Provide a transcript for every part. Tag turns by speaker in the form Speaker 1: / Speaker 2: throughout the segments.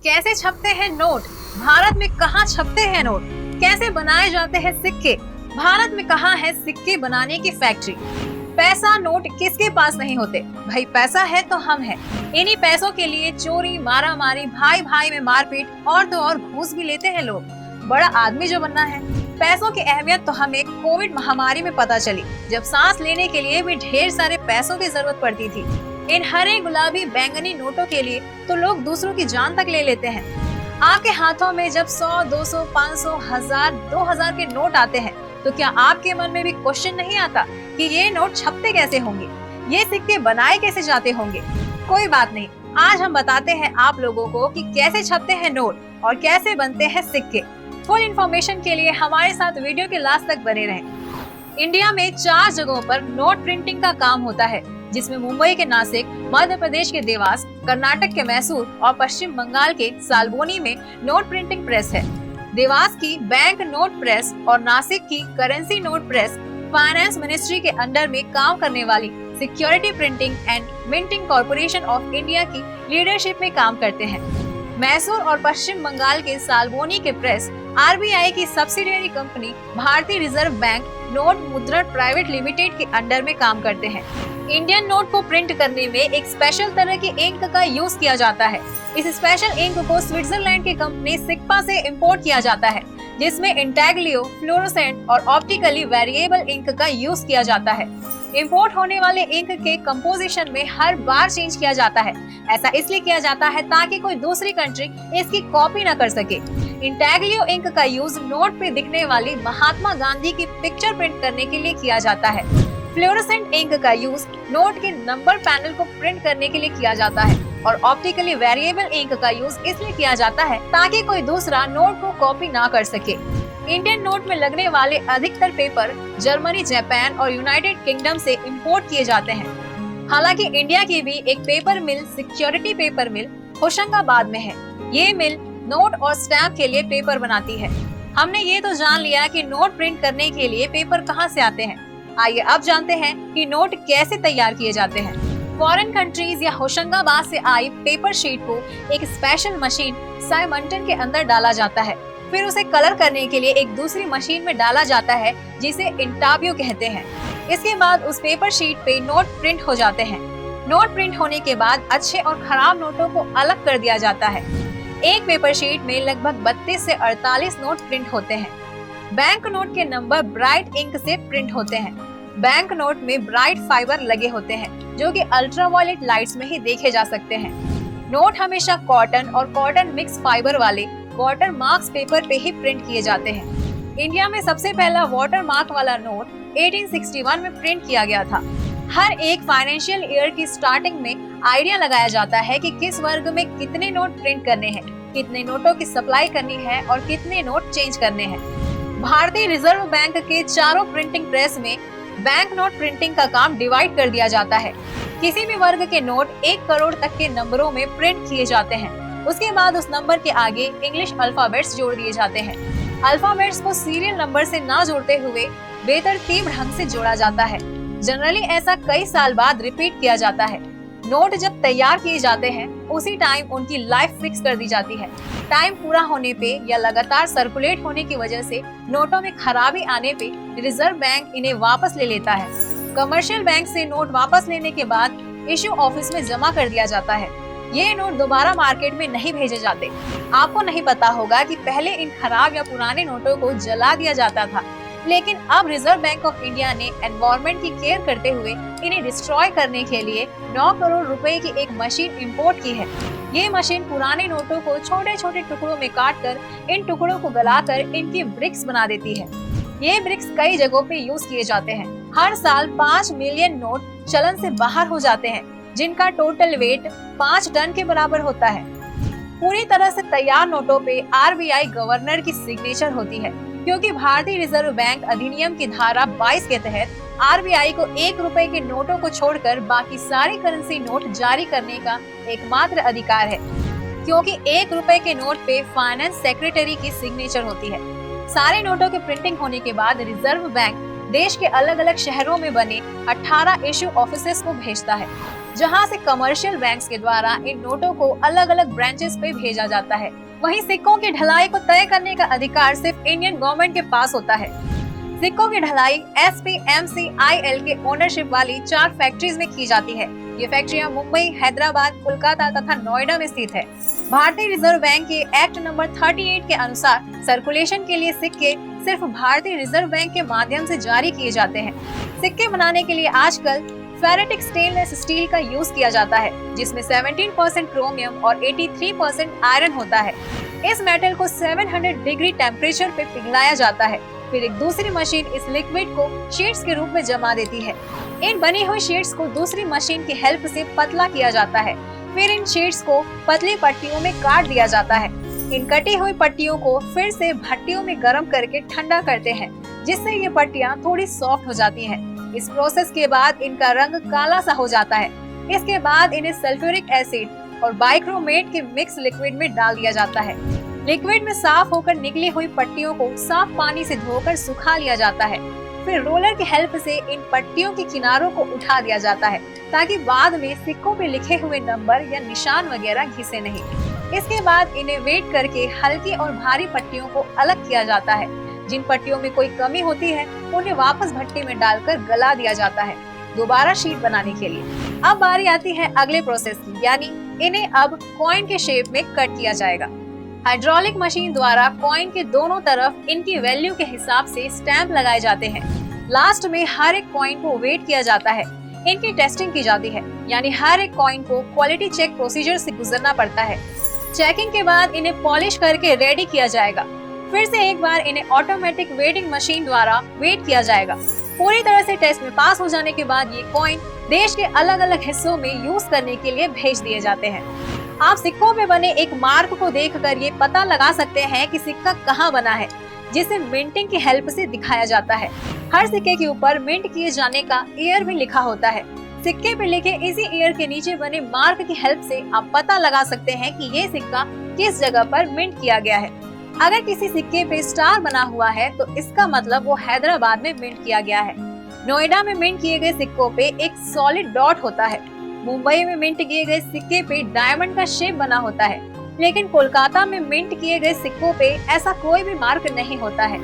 Speaker 1: कैसे छपते हैं नोट? भारत में कहाँ छपते हैं नोट? कैसे बनाए जाते हैं सिक्के? भारत में कहाँ है सिक्के बनाने की फैक्ट्री? पैसा नोट किसके पास नहीं होते? भाई पैसा है तो हम हैं। इन्हीं पैसों के लिए चोरी, मारामारी, भाई भाई में मारपीट और तो और घूस भी लेते हैं लोग। बड़ा आदमी जो बनना है। पैसों की अहमियत तो हमें कोविड महामारी में पता चली, जब सांस लेने के लिए भी ढेर सारे पैसों की जरूरत पड़ती थी। इन हरे, गुलाबी, बैंगनी नोटों के लिए तो लोग दूसरों की जान तक ले लेते हैं। आपके हाथों में जब 100, 200, 500, 1000, 2000 के नोट आते हैं तो क्या आपके मन में भी क्वेश्चन नहीं आता कि ये नोट छपते कैसे होंगे, ये सिक्के बनाए कैसे जाते होंगे? कोई बात नहीं, आज हम बताते हैं आप लोगों को कि कैसे छपते हैं नोट और कैसे बनते हैं सिक्के। फुल इन्फॉर्मेशन के लिए हमारे साथ वीडियो के लास्ट तक बने रहें। इंडिया में 4 जगहों पर नोट प्रिंटिंग का काम होता है, जिसमें मुंबई के नासिक, मध्य प्रदेश के देवास, कर्नाटक के मैसूर और पश्चिम बंगाल के सालबोनी में नोट प्रिंटिंग प्रेस है। देवास की बैंक नोट प्रेस और नासिक की currency note press finance ministry के अंडर में काम करने वाली security printing and minting corporation of India की लीडरशिप में काम करते हैं। मैसूर और पश्चिम बंगाल के सालबोनी के प्रेस आरबीआई की सब्सिडियरी कंपनी भारतीय रिजर्व बैंक नोट मुद्रण प्राइवेट लिमिटेड के अंडर में काम करते हैं। इंडियन नोट को प्रिंट करने में एक स्पेशल तरह की इंक का यूज किया जाता है। इस स्पेशल इंक को स्विट्जरलैंड की कंपनी सिग्मा से इंपोर्ट किया जाता है, जिसमें इंटैग्लियो, फ्लोरोसेंट और ऑप्टिकली वेरिएबल इंक का यूज किया जाता है। इंपोर्ट होने वाले इंक के कंपोजिशन में हर बार चेंज किया जाता है। ऐसा इसलिए किया जाता है ताकि कोई दूसरी कंट्री इसकी कॉपी न कर सके। इंटैग्लियो इंक का यूज नोट पे दिखने वाली महात्मा गांधी की पिक्चर प्रिंट करने के लिए किया जाता है। फ्लोरोसेंट इंक का यूज नोट के नंबर पैनल को प्रिंट करने के लिए किया जाता है और ऑप्टिकली वेरिएबल इंक का यूज इसलिए किया जाता है ताकि कोई दूसरा नोट को कॉपी ना कर सके। इंडियन नोट में लगने वाले अधिकतर पेपर जर्मनी, जापान और यूनाइटेड किंगडम से इंपोर्ट किए जाते हैं। हालांकि इंडिया की भी एक पेपर मिल, सिक्योरिटी पेपर मिल, होशंगाबाद में है। ये मिल नोट और स्टैम्प के लिए पेपर बनाती है। हमने ये तो जान लिया कि नोट प्रिंट करने के लिए पेपर कहाँ से आते हैं। आइए अब जानते हैं कि नोट कैसे तैयार किए जाते हैं। फॉरेन कंट्रीज या होशंगाबाद से आई पेपर शीट को एक स्पेशल मशीन साइमंटन के अंदर डाला जाता है। फिर उसे कलर करने के लिए एक दूसरी मशीन में डाला जाता है, जिसे इंटाब्यू कहते हैं। इसके बाद उस पेपर शीट पे नोट प्रिंट हो जाते हैं। नोट प्रिंट होने के बाद अच्छे और खराब नोटों को अलग कर दिया जाता है। एक पेपर शीट में लगभग 32 से 48 नोट प्रिंट होते हैं। बैंक नोट के नंबर ब्राइट इंक से प्रिंट होते हैं। बैंक नोट में ब्राइट फाइबर लगे होते हैं, जो कि अल्ट्रावायलेट लाइट्स में ही देखे जा सकते हैं। नोट हमेशा कॉटन और कॉटन मिक्स फाइबर वाले वाटर मार्क्स पेपर पे ही प्रिंट किए जाते हैं। इंडिया में सबसे पहला वाटर मार्क वाला नोट 1861 में प्रिंट किया गया था। हर एक फाइनेंशियल ईयर की स्टार्टिंग में आइडिया लगाया जाता है कि किस वर्ग में कितने नोट प्रिंट करने हैं, कितने नोटों की सप्लाई करनी है और कितने नोट चेंज करने हैं। भारतीय रिजर्व बैंक के चारों प्रिंटिंग प्रेस में बैंक नोट प्रिंटिंग का काम डिवाइड कर दिया जाता है। किसी भी वर्ग के नोट 1 करोड़ तक के नंबरों में प्रिंट किए जाते हैं। उसके बाद उस नंबर के आगे इंग्लिश अल्फाबेट्स जोड़ दिए जाते हैं। अल्फाबेट्स को सीरियल नंबर से ना जोड़ते हुए बेतरतीब ढंग से जोड़ा जाता है। जनरली ऐसा कई साल बाद रिपीट किया जाता है। नोट जब तैयार किए जाते हैं उसी टाइम उनकी लाइफ फिक्स कर दी जाती है। टाइम पूरा होने पे या लगातार सर्कुलेट होने की वजह से नोटों में खराबी आने पे रिजर्व बैंक इन्हें वापस ले लेता है। कमर्शियल बैंक से नोट वापस लेने के बाद इश्यू ऑफिस में जमा कर दिया जाता है। ये नोट दोबारा मार्केट में नहीं भेजे जाते। आपको नहीं पता होगा कि पहले इन खराब या पुराने नोटों को जला दिया जाता था, लेकिन अब रिजर्व बैंक ऑफ इंडिया ने एनवायरनमेंट की केयर करते हुए इन्हें डिस्ट्रॉय करने के लिए 9 करोड़ रुपए की एक मशीन इंपोर्ट की है। ये मशीन पुराने नोटों को छोटे छोटे टुकड़ों में काटकर इन टुकड़ों को गलाकर इनकी ब्रिक्स बना देती है। ये ब्रिक्स कई जगहों पे यूज किए जाते हैं। हर साल 5 मिलियन नोट चलन से बाहर हो जाते हैं, जिनका टोटल वेट 5 टन के बराबर होता है। पूरी तरह से तैयार नोटों पे आरबीआई गवर्नर की सिग्नेचर होती है, क्योंकि भारतीय रिजर्व बैंक अधिनियम की धारा 22 के तहत आरबीआई को 1 रुपए के नोटों को छोड़कर बाकी सारी करेंसी नोट जारी करने का एकमात्र अधिकार है, क्योंकि 1 रुपए के नोट पे फाइनेंस सेक्रेटरी की सिग्नेचर होती है। सारे नोटों के प्रिंटिंग होने के बाद रिजर्व बैंक देश के अलग अलग शहरों में बने 18 इश्यू ऑफिसेस को भेजता है, जहां से कमर्शियल बैंक्स के द्वारा इन नोटों को अलग अलग ब्रांचेस पे भेजा जाता है। वहीं सिक्कों की ढलाई को तय करने का अधिकार सिर्फ इंडियन गवर्नमेंट के पास होता है। सिक्कों की ढलाई SPMCIL के ओनरशिप वाली 4 फैक्ट्रीज में की जाती है। ये फैक्ट्रियां मुंबई, हैदराबाद, कोलकाता तथा नोएडा में स्थित है। भारतीय रिजर्व बैंक के एक्ट नंबर 38 के अनुसार सर्कुलेशन के लिए सिक्के सिर्फ भारतीय रिजर्व बैंक के माध्यम से जारी किए जाते हैं। सिक्के बनाने के लिए आजकल फेरेटिक स्टेनलेस स्टील का यूज किया जाता है, जिसमें 17% क्रोमियम और 83% आयरन होता है। इस मेटल को 700 डिग्री टेम्परेचर पे पिघलाया जाता है। फिर एक दूसरी मशीन इस लिक्विड को शीट्स के रूप में जमा देती है। इन बनी हुई शीट्स को दूसरी मशीन की हेल्प से पतला किया जाता है। फिर इन शीट्स को पतली पट्टियों में काट दिया जाता है। इन कटी हुई पट्टियों को फिर से भट्टियों में गर्म करके ठंडा करते हैं, जिससे ये पट्टियां थोड़ी सॉफ्ट हो जाती हैं। इस प्रोसेस के बाद इनका रंग काला सा हो जाता है। इसके बाद इन्हें सल्फ्यूरिक एसिड और बाइक्रोमेट के मिक्स लिक्विड में डाल दिया जाता है। लिक्विड में साफ होकर निकली हुई पट्टियों को साफ पानी से धोकर सुखा लिया जाता है। फिर रोलर की हेल्प से इन पट्टियों के किनारों को उठा दिया जाता है, ताकि बाद में सिक्कों पे लिखे हुए नंबर या निशान वगैरह घिसे नहीं। इसके बाद इन्हें वेट करके हल्की और भारी पट्टियों को अलग किया जाता है। जिन पट्टियों में कोई कमी होती है उन्हें वापस भट्टी में डालकर गला दिया जाता है, दोबारा शीट बनाने के लिए। अब बारी आती है अगले प्रोसेस की, यानी इन्हें अब कॉइन के शेप में कट किया जाएगा। हाइड्रोलिक मशीन द्वारा कॉइन के दोनों तरफ इनकी वैल्यू के हिसाब से स्टैंप लगाए जाते हैं। लास्ट में हर एक कॉइन को वेट किया जाता है। इनकी टेस्टिंग की जाती है, यानी हर एक कॉइन को क्वालिटी चेक प्रोसीजर से गुजरना पड़ता है। चेकिंग के बाद इन्हें पॉलिश करके रेडी किया जाएगा। फिर से एक बार इन्हें ऑटोमेटिक वेटिंग मशीन द्वारा वेट किया जाएगा। पूरी तरह से टेस्ट में पास हो जाने के बाद ये कॉइन देश के अलग अलग हिस्सों में यूज करने के लिए भेज दिए जाते हैं। आप सिक्कों में बने एक मार्क को देखकर ये पता लगा सकते हैं कि सिक्का कहाँ बना है, जिसे मिंटिंग की हेल्प से दिखाया जाता है। हर सिक्के के ऊपर मिंट किए जाने का ईयर भी लिखा होता है। सिक्के पे लिखे इसी ईयर के नीचे बने मार्क की हेल्प से आप पता लगा सकते हैं कि ये सिक्का किस जगह पर मिंट किया गया है। अगर किसी सिक्के पे स्टार बना हुआ है तो इसका मतलब वो हैदराबाद में मिंट किया गया है। नोएडा में मिंट किए गए सिक्कों पे एक सॉलिड डॉट होता है। मुंबई में मिंट किए गए सिक्के पे डायमंड का शेप बना होता है, लेकिन कोलकाता में मिंट किए गए सिक्कों पे ऐसा कोई भी मार्क नहीं होता है।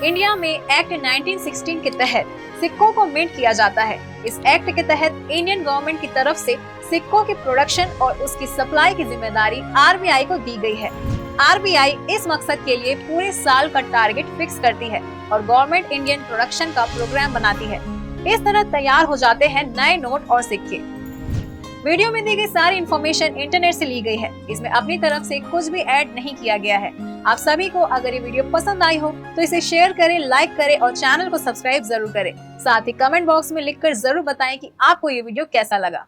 Speaker 1: इंडिया में एक्ट 1916 के तहत सिक्कों को मिंट किया जाता है। इस एक्ट के तहत इंडियन गवर्नमेंट की तरफ से सिक्कों की प्रोडक्शन और उसकी सप्लाई की जिम्मेदारी RBI को दी गई है। RBI इस मकसद के लिए पूरे साल का टारगेट फिक्स करती है और गवर्नमेंट इंडियन प्रोडक्शन का प्रोग्राम बनाती है। इस तरह तैयार हो जाते हैं नए नोट और सिक्के। वीडियो में दी गई सारी इन्फॉर्मेशन इंटरनेट से ली गई है। इसमें अपनी तरफ से कुछ भी ऐड नहीं किया गया है। आप सभी को अगर ये वीडियो पसंद आई हो तो इसे शेयर करें, लाइक करें और चैनल को सब्सक्राइब जरूर करें। साथ ही कमेंट बॉक्स में लिखकर जरूर बताएं कि आपको ये वीडियो कैसा लगा।